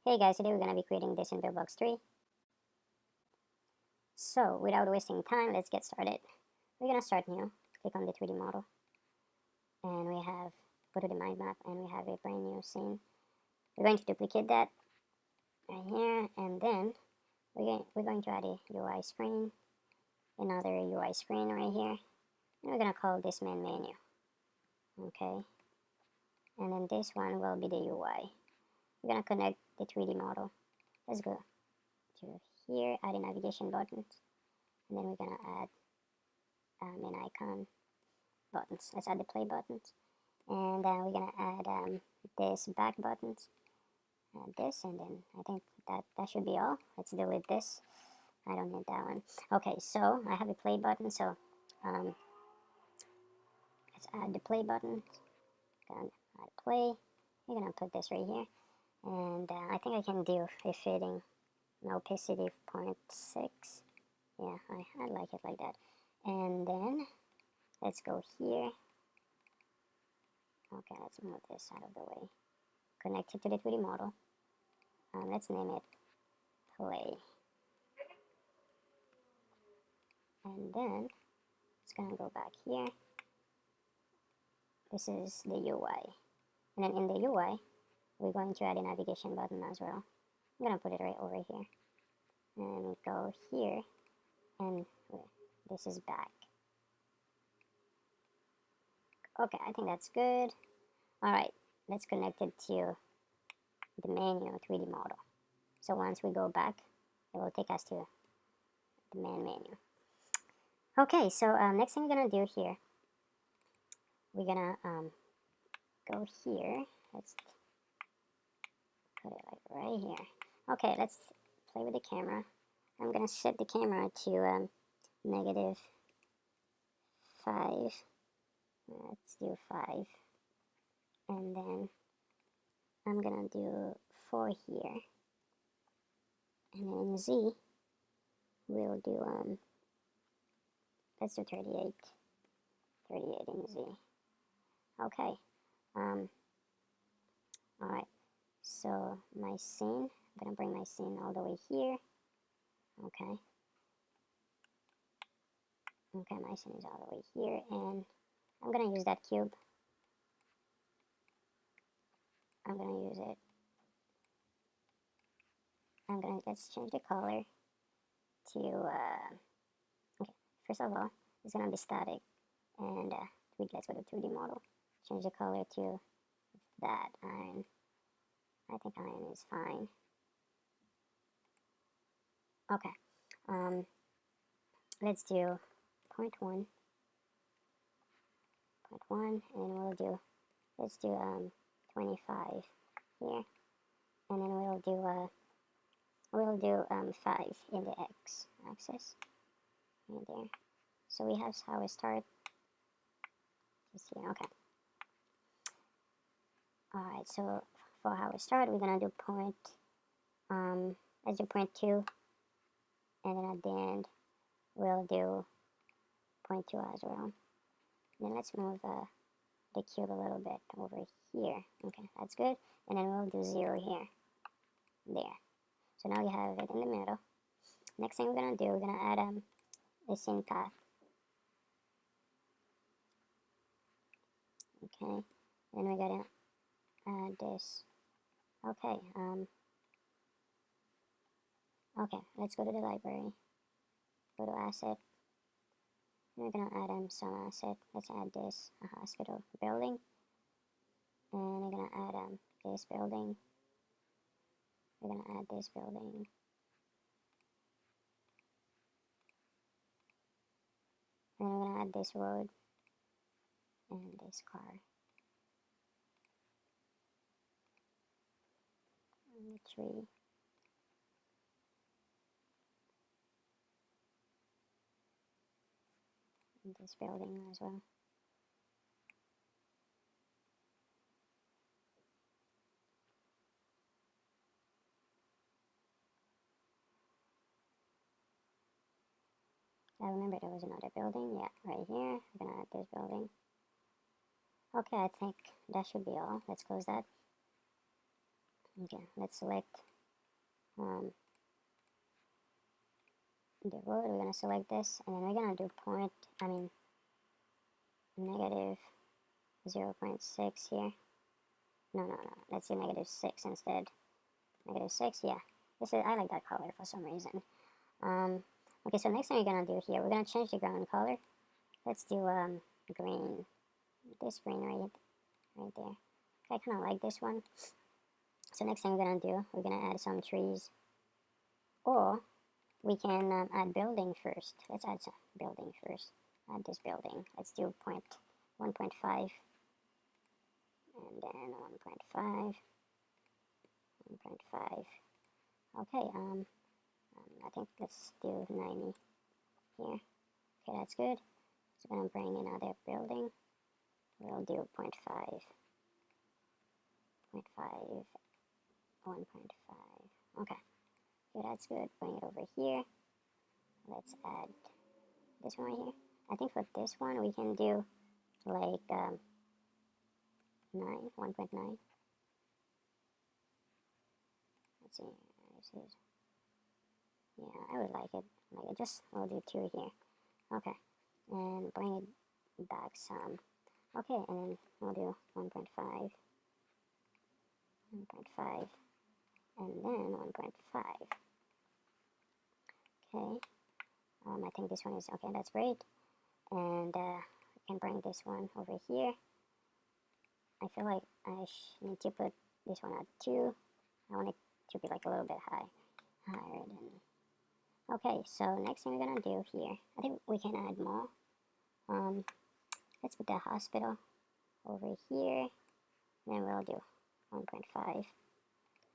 Hey guys, today we're going to be creating this in Buildbox 3. So, without wasting time, let's get started. We're going to start new, click on the 3D model, and we have, go to the mind map, and we have a brand new scene. We're going to duplicate that right here, and then we're going to add a UI screen, another UI screen right here, and we're going to call this main menu, okay? And then this one will be the UI. We're going to connect the 3D model. Let's go to here, add a navigation buttons, and then we're gonna add an icon buttons. Let's add the play buttons, and then we're gonna add this back buttons, this, and then I think that should be all. Let's delete this. I don't need that one. Okay, so I have a play button, so let's add the play button. Gonna add play. We're gonna put this right here, and I think I can do a fading opacity 0.6. Yeah, I like it like that. And then let's go here. Okay, let's move this out of the way. Connect it to the 3D model. Let's name it play. And then it's gonna go back here. This is the UI. And then in the UI, we're going to add a navigation button as well. I'm gonna put it right over here. And go here, and this is back. Okay, I think that's good. Alright, let's connect it to the menu 3D model. So once we go back, it will take us to the main menu. Okay, so next thing we're gonna do here, we're gonna go here. Let's put it like right here. Okay, let's play with the camera. I'm gonna set the camera to -5. Let's do 5, and then I'm gonna do 4 here, and then in Z we'll do let's do 38 in Z. Okay, alright, so my scene, I'm gonna bring my scene all the way here. Okay, my scene is all the way here, and I'm gonna use that cube. I'm gonna use it. Let's change the color to, okay, first of all, it's gonna be static, and let's go to 3D model, change the color to that iron. I think iron is fine. Okay, let's do 0.1, and then let's do 25 here, and then we'll do 5 in the X axis right there. So we have how we start just here. Okay, alright, so for how we start, we're gonna do let's do 0.2, and then at the end we'll do 0.2 as well. Then let's move the cube a little bit over here. Okay, that's good. And then we'll do 0 here. There. So now we have it in the middle. Next thing we're gonna do, we're gonna add a scene path. Okay, then we're gonna add this. Okay, okay, let's go to the library. Go to asset. We're gonna add some asset. Let's add this, a hospital building. And we're gonna add this building. We're gonna add this building. And we're gonna add this road and this car. And the tree. And this building as well. I remember there was another building, yeah, right here. We're gonna add this building. Okay, I think that should be all. Let's close that. Okay, let's select the road. We're gonna select this, and then we're gonna do negative 0.6 here. No, let's do -6 instead. -6, yeah. I like that color for some reason. Okay, so next thing we're gonna do here, we're gonna change the ground color. Let's do green. This green right there. I kind of like this one. So next thing we're gonna do, we're gonna add some trees, or we can add building first. Let's add some building first. Add this building. Let's do 1.5, and then 1.5, 1.5. Okay, I think let's do 90 here. Okay, that's good. So I'm gonna bring another building. We'll do 0.5, 0.5, 1.5. Okay, that's good. Bring it over here. Let's add this one right here. I think for this one we can do like 1.9. Let's see. This is, yeah, I would like it. Just we'll do 2 here. Okay, and bring it back some. Okay, and then we'll do 1.5, 1.5, and then 1.5. Okay, I think this one is okay. That's great, and we can bring this one over here. I feel like I need to put this one at 2. I want it to be like a little bit higher than. Okay, so next thing we're gonna do here, I think we can add more. Let's put the hospital over here. Then we'll do 1.5.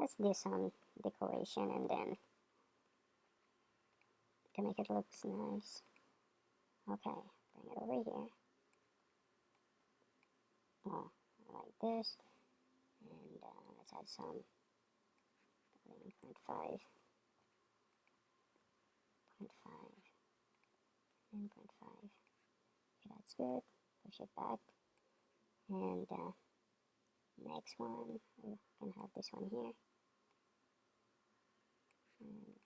Let's do some decoration, and then to make it look nice. Okay, bring it over here. Oh, like this. And let's add some 0.5, 0.5, and 0.5. Okay, that's good. Push it back. And next one, we can have this one here. And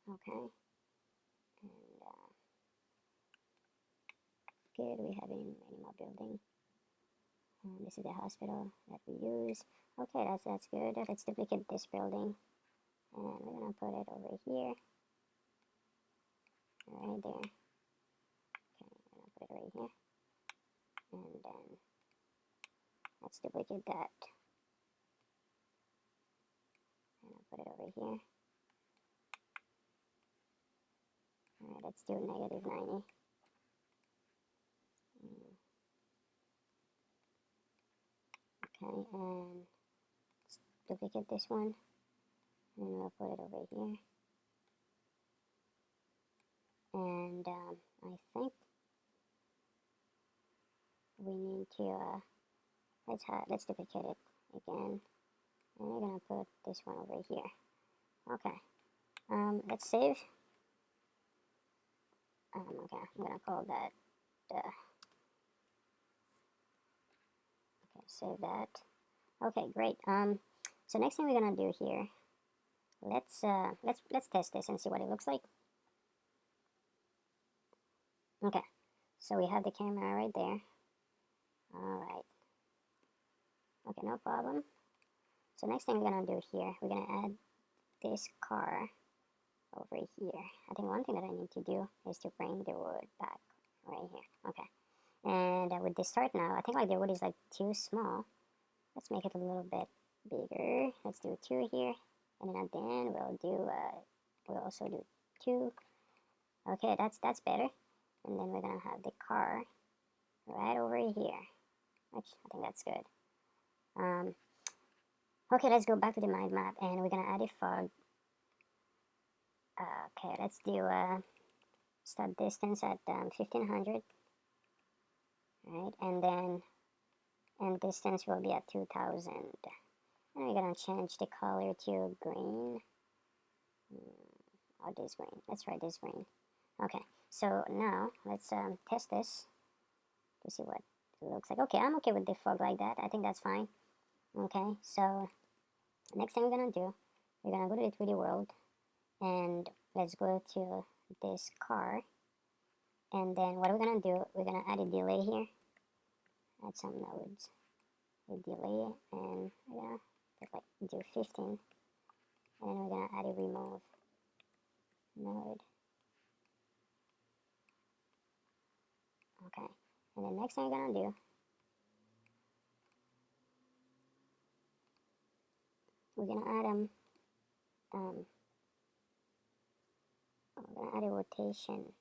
okay. And good, we have any more building. This is the hospital that we use. Okay, that's good. Let's duplicate this building, and we're gonna put it over here, right there. Okay, we're gonna put it right here, and then let's duplicate that, and I'll put it over here. Alright, let's do -90. Okay, and let's duplicate this one, and we'll put it over here. And I think we need to let's duplicate it again, and we're gonna put this one over here. Okay, let's save. Okay, I'm gonna call that okay, save that. Okay, great. So next thing we're gonna do here, let's test this and see what it looks like. Okay, so we have the camera right there. Alright. Okay, no problem. So next thing we're gonna do here, we're gonna add this car over here. I think one thing that I need to do is to bring the wood back right here. Okay. And with this start now, I think like the wood is like too small. Let's make it a little bit bigger. Let's do 2 here. And then at the end we'll also do 2. Okay, that's better. And then we're gonna have the car right over here, which I think that's good. Okay, let's go back to the mind map, and we're gonna add a fog. Okay, let's do start distance at 1500, right? And then distance will be at 2000. And we're gonna change the color to green. Or this green. Let's try this green. Okay, So now let's test this to see what it looks like. Okay, I'm okay with the fog like that. I think that's fine. Okay, so next thing we're gonna do, we're gonna go to the 3D world, and let's go to this car. And then what we're gonna do, we're gonna add a delay here. Add some nodes. A delay, and we're gonna put like do 15. And then we're gonna add a remove node. Okay, and the next thing we're gonna do, we're gonna add we're gonna add a rotation,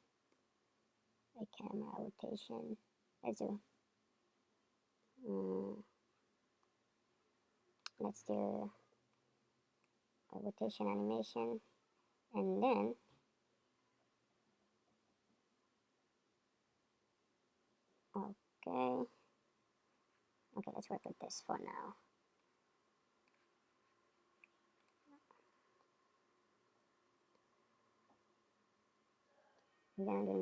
a camera rotation. Let's do a rotation animation, and then okay, let's work with this for now. We're gonna do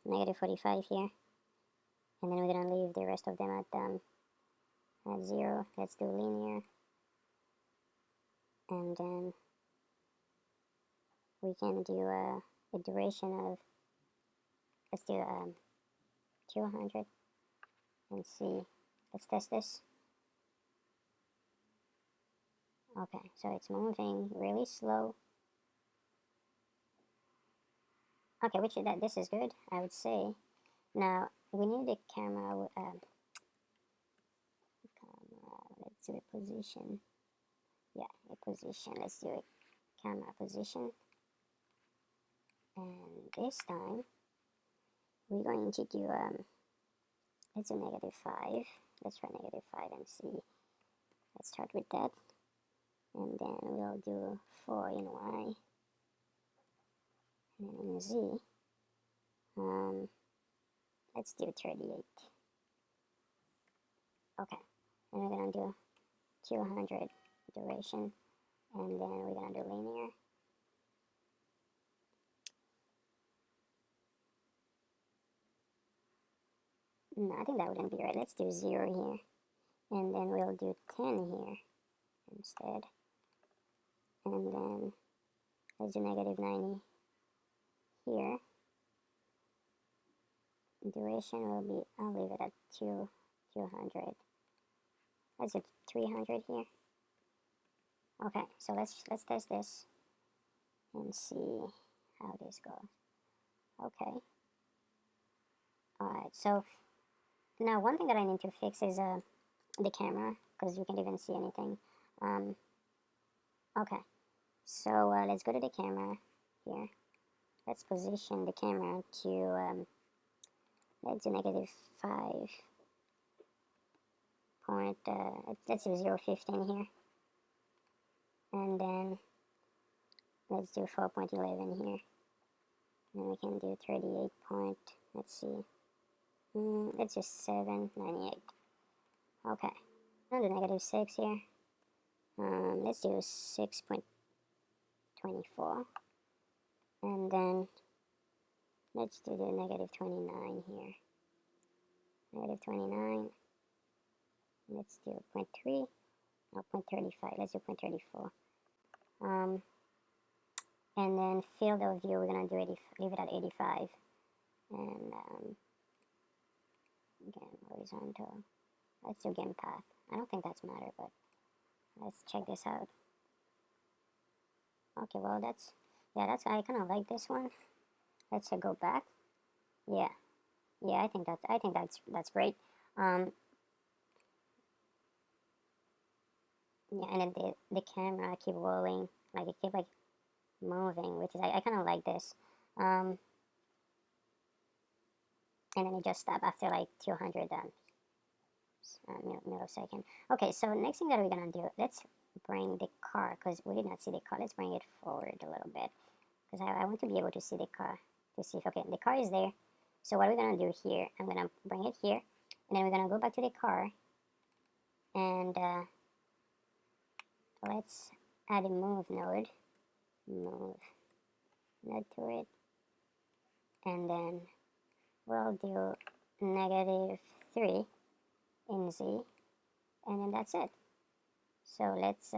negative 45 here, and then we're gonna leave the rest of them at 0. Let's do linear, and then we can do a duration of, let's do 200, and see. Let's test this. Okay, so it's moving really slow. Okay, this is good, I would say. Now we need a camera. Let's do a position. Yeah, a position. Let's do a camera position. And this time we're going to do let's do -5. Let's try -5 and see. Let's start with that, and then we'll do 4 in Y, and then in Z. Let's do 38. Okay, and we're gonna do 200 duration, and then we're gonna do linear. No, I think that wouldn't be right. Let's do 0 here, and then we'll do 10 here instead, and then let's do -90 here. Duration will be, I'll leave it at 200. Let's do 300 here. Okay, so let's test this and see how this goes. Okay. Alright, so now one thing that I need to fix is the camera, because you can't even see anything. Okay, so let's go to the camera here. Let's position the camera to let's do -5 point, let's do 0.15 here, and then let's do 4.11 here, and we can do 38 point, let's see, let's do 798. Okay, I'll do -6 here. Let's do 6.24, and then let's do the -29 here. -29. Let's do 0.3. No, 0.35. Let's do 0.34. And then field of view, we're gonna do leave it at 85. And again, horizontal. Let's do game path. I don't think that's matter, but let's check this out. Okay, well I kind of like this one. Let's go back. Yeah, I think that's great. Yeah, and then the camera keep rolling, like it keep like moving, which is I kind of like this. And then it just stop after like 200 millisecond. Okay, so next thing that we're gonna do, let's bring the car, because we did not see the car. Let's bring it forward a little bit, because I want to be able to see the car, to see if, okay, the car is there. So what we're gonna do here, I'm gonna bring it here, and then we're gonna go back to the car, and let's add a move node to it. and then we'll do -3 in Z, and then that's it. So let's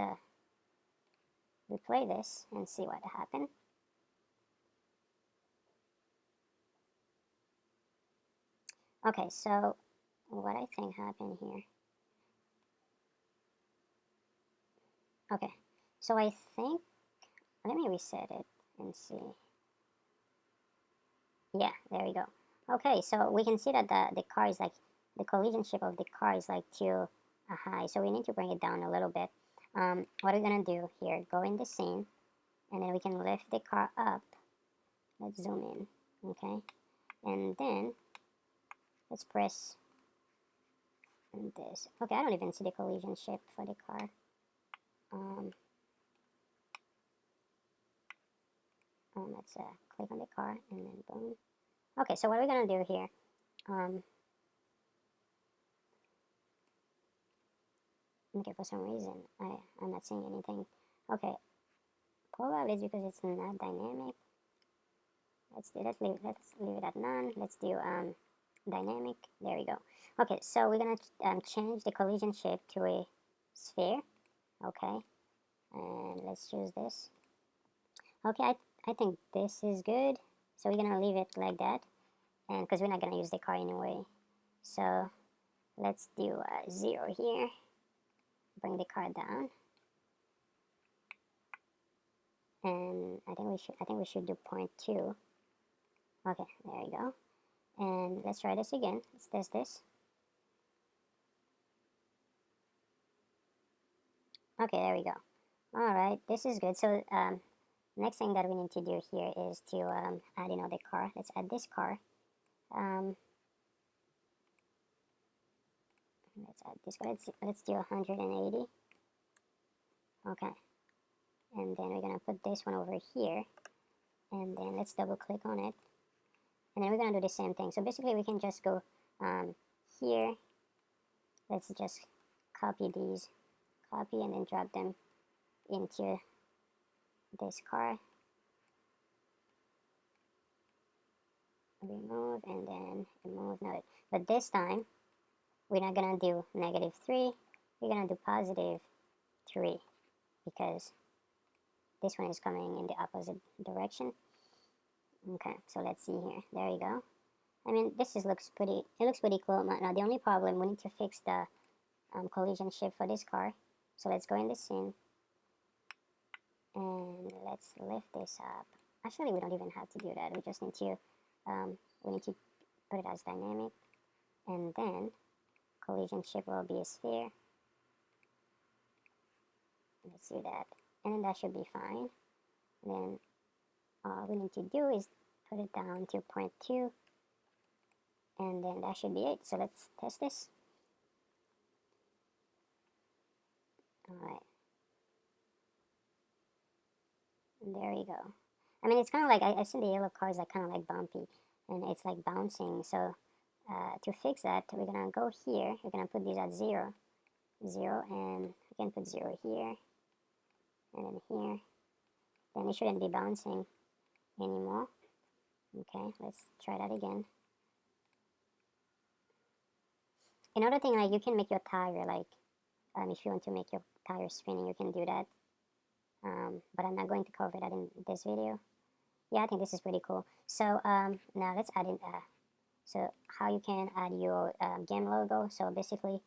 replay this and see what happened. Okay, so what I think happened here. Okay, so I think, let me reset it and see. Yeah, there we go. Okay, so we can see that the car is like, the collision shape of the car is like too high, so we need to bring it down a little bit. What we're gonna do here, go in the scene, and then we can lift the car up. Let's zoom in, okay? And then let's press this. Okay, I don't even see the collision shape for the car. Let's click on the car and then boom. Okay, so what we're gonna do here, okay, for some reason I'm not seeing anything. Okay, probably it's because it's not dynamic. Let's leave it at none. Let's do dynamic. There we go. Okay, so we're gonna change the collision shape to a sphere. Okay, and let's choose this. Okay, I think this is good. So we're gonna leave it like that, and because we're not gonna use the car anyway. So let's do 0 here. Bring the car down, and I think we should do 0.2. Okay, there we go. And let's try this again. Let's test this. Okay, there we go. All right, this is good. So next thing that we need to do here is to add another car. Let's add this car. Let's add this car. Let's do 180. Okay, and then we're gonna put this one over here, and then let's double click on it, and then we're gonna do the same thing. So basically, we can just go here. Let's just copy these, and then drop them into this car. Remove and then remove. No, but this time we're not gonna do -3. We're gonna do +3 because this one is coming in the opposite direction. Okay, so let's see here. There you go. I mean, looks pretty. It looks pretty cool. Now the only problem, we need to fix the collision shape for this car. So let's go in the scene and let's lift this up. Actually, we don't even have to do that. We just need to put it as dynamic, and then collision shape will be a sphere. Let's do that, and then that should be fine. And then all we need to do is put it down to 0.2, and then that should be it. So let's test this. Alright. And there you go. I mean, it's kind of like, I've seen the yellow cars that kind of like bumpy, and it's like bouncing. So to fix that, we're gonna go here. We're gonna put these at 0, and we can put 0 here, and then here. Then it shouldn't be bouncing anymore. Okay, let's try that again. Another thing, like, you can make your tire, like, if you want to make your tire spinning, you can do that. But I'm not going to cover that in this video. Yeah, I think this is pretty cool. So now let's add in, so how you can add your game logo. So basically,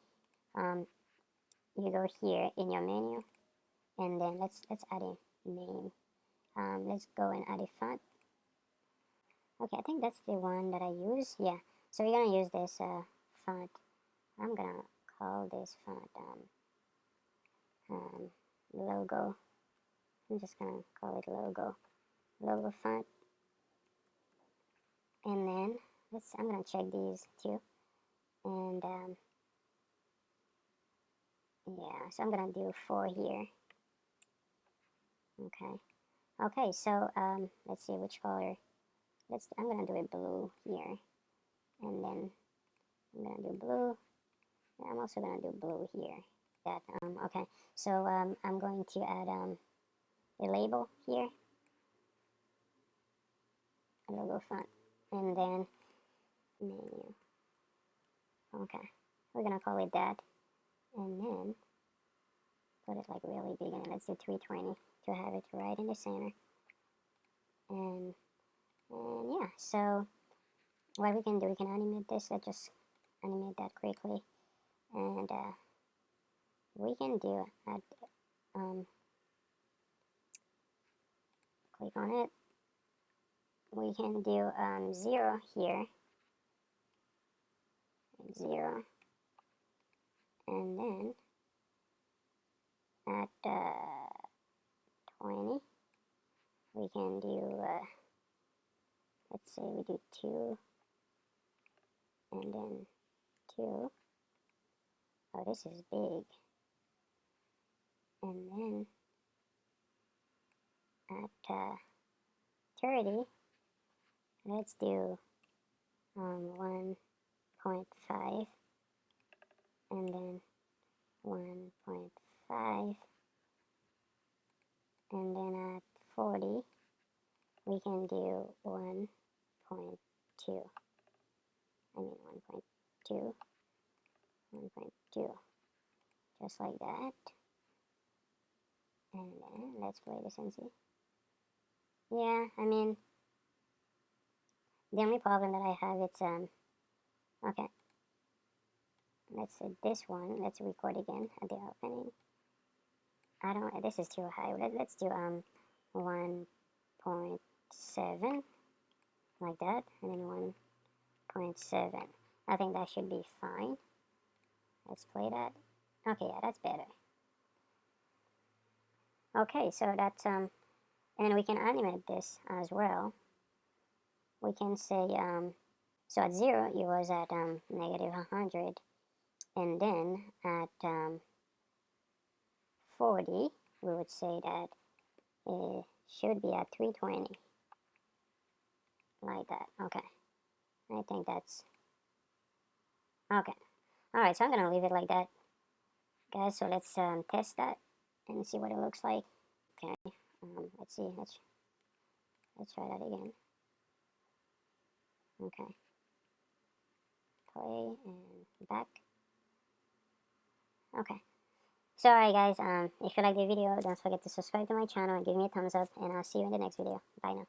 you go here in your menu, and then let's add a name. Let's go and add a font. Okay, I think that's the one that I use. Yeah, so we're gonna use this font. I'm gonna call this font logo. I'm just gonna call it logo font. And then I'm gonna check these two, and yeah, so I'm gonna do 4 here. Okay, so let's see which color. I'm gonna do a blue here, and then I'm gonna do blue. I'm also gonna do blue here. That okay, so I'm going to add a label here, a logo font. and then menu. Okay, we're gonna call it that, and then put it like really big, and let's do 320 to have it right in the center. And yeah, so what we can do, we can animate this. Let's just animate that quickly, and we can do add, click on it. We can do 0 here, 0, and then at 20 we can do let's say we do 2, and then 2. Oh, this is big. And then at 30, let's do 1.5, and then 1.5, and then at 40 we can do 1.2. I mean 1.2, 1.2, just like that. And then let's play this and see. Yeah, I mean, the only problem that I have, it's okay, let's say this one, let's record again at the opening. I don't, this is too high. Let's do 1.7, like that, and then 1.7. I think that should be fine. Let's play that. Okay, yeah, that's better. Okay, so that's and then we can animate this as well. We can say so at 0 it was at negative 100, and then at 40 we would say that it should be at 320, like that. Okay, I think that's okay. Alright, so I'm gonna leave it like that, guys. So let's test that and see what it looks like. Okay, let's see, let's try that again. Okay, play and back. Okay, so alright guys, if you like the video, don't forget to subscribe to my channel and give me a thumbs up, and I'll see you in the next video. Bye now.